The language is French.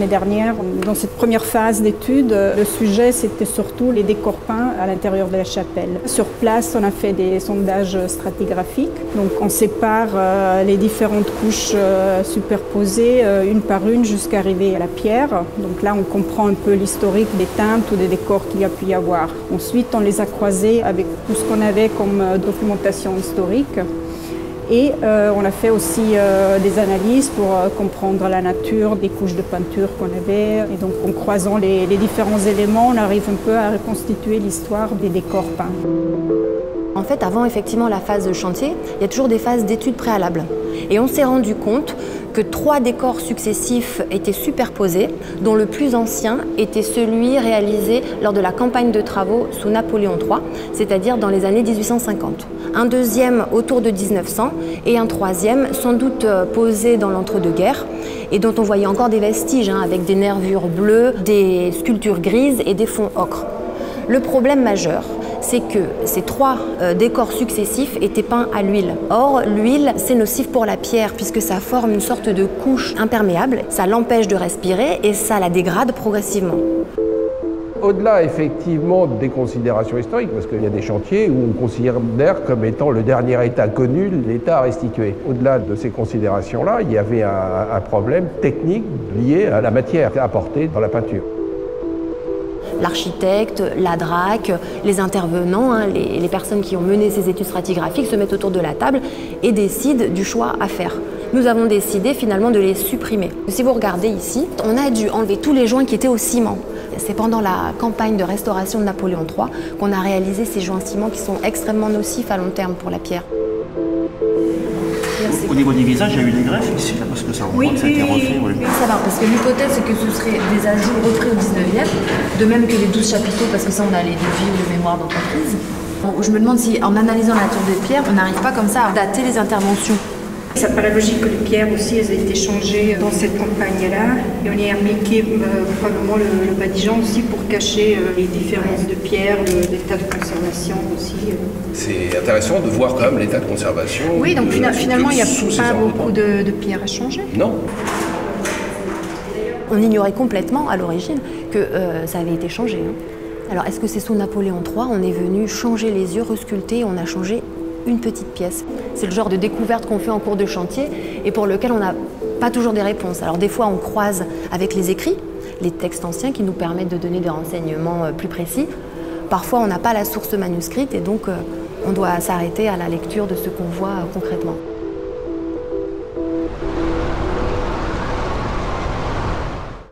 l'année dernière. Dans cette première phase d'étude, le sujet c'était surtout les décors peints à l'intérieur de la chapelle. Sur place, on a fait des sondages stratigraphiques. Donc on sépare les différentes couches superposées une par une jusqu'à arriver à la pierre. Donc là, on comprend un peu l'historique des teintes ou des décors qu'il y a pu y avoir. Ensuite, on les a croisés avec tout ce qu'on avait comme documentation historique. Et on a fait aussi des analyses pour comprendre la nature des couches de peinture qu'on avait. Et donc en croisant les différents éléments, on arrive un peu à reconstituer l'histoire des décors peints. En fait, avant effectivement la phase de chantier, il y a toujours des phases d'études préalables. Et on s'est rendu compte que 3 décors successifs étaient superposés, dont le plus ancien était celui réalisé lors de la campagne de travaux sous Napoléon III, c'est-à-dire dans les années 1850. Un deuxième autour de 1900 et un troisième sans doute posé dans l'entre-deux-guerres et dont on voyait encore des vestiges avec des nervures bleues, des sculptures grises et des fonds ocre. Le problème majeur, c'est que ces 3 décors successifs étaient peints à l'huile. Or, l'huile, c'est nocif pour la pierre puisque ça forme une sorte de couche imperméable, ça l'empêche de respirer et ça la dégrade progressivement. Au-delà, effectivement, des considérations historiques, parce qu'il y a des chantiers où on considère comme étant le dernier état connu, l'état à restituer. Au-delà de ces considérations-là, il y avait un problème technique lié à la matière apportée dans la peinture. L'architecte, la DRAC, les intervenants, les personnes qui ont mené ces études stratigraphiques se mettent autour de la table et décident du choix à faire. Nous avons décidé finalement de les supprimer. Si vous regardez ici, on a dû enlever tous les joints qui étaient au ciment. C'est pendant la campagne de restauration de Napoléon III qu'on a réalisé ces joints ciment qui sont extrêmement nocifs à long terme pour la pierre. Au niveau des visages, il y a eu des greffes ici, là, parce que ça, ça a été refait. Oui, ça va, parce que l'hypothèse, c'est que ce serait des ajouts refaits au 19e, de même que les 12 chapiteaux, parce que ça, on a les devis ou les mémoires d'entreprise. Je me demande si, en analysant la tour de pierre, on n'arrive pas comme ça à dater les interventions. Ça paraît logique que les pierres aussi, elles aient été changées dans cette campagne-là. Et on y a appliqué probablement le badigeon aussi pour cacher les différences de pierres, l'état de conservation aussi. C'est intéressant de voir quand même l'état de conservation. Oui, donc finalement, il n'y a pas beaucoup de pierres à changer. Non. On ignorait complètement à l'origine que ça avait été changé. Alors, est-ce que c'est sous Napoléon III, on est venu changer les yeux, resculpter, on a changé une petite pièce. C'est le genre de découverte qu'on fait en cours de chantier et pour lequel on n'a pas toujours des réponses. Alors des fois on croise avec les écrits, les textes anciens qui nous permettent de donner des renseignements plus précis. Parfois on n'a pas la source manuscrite et donc on doit s'arrêter à la lecture de ce qu'on voit concrètement.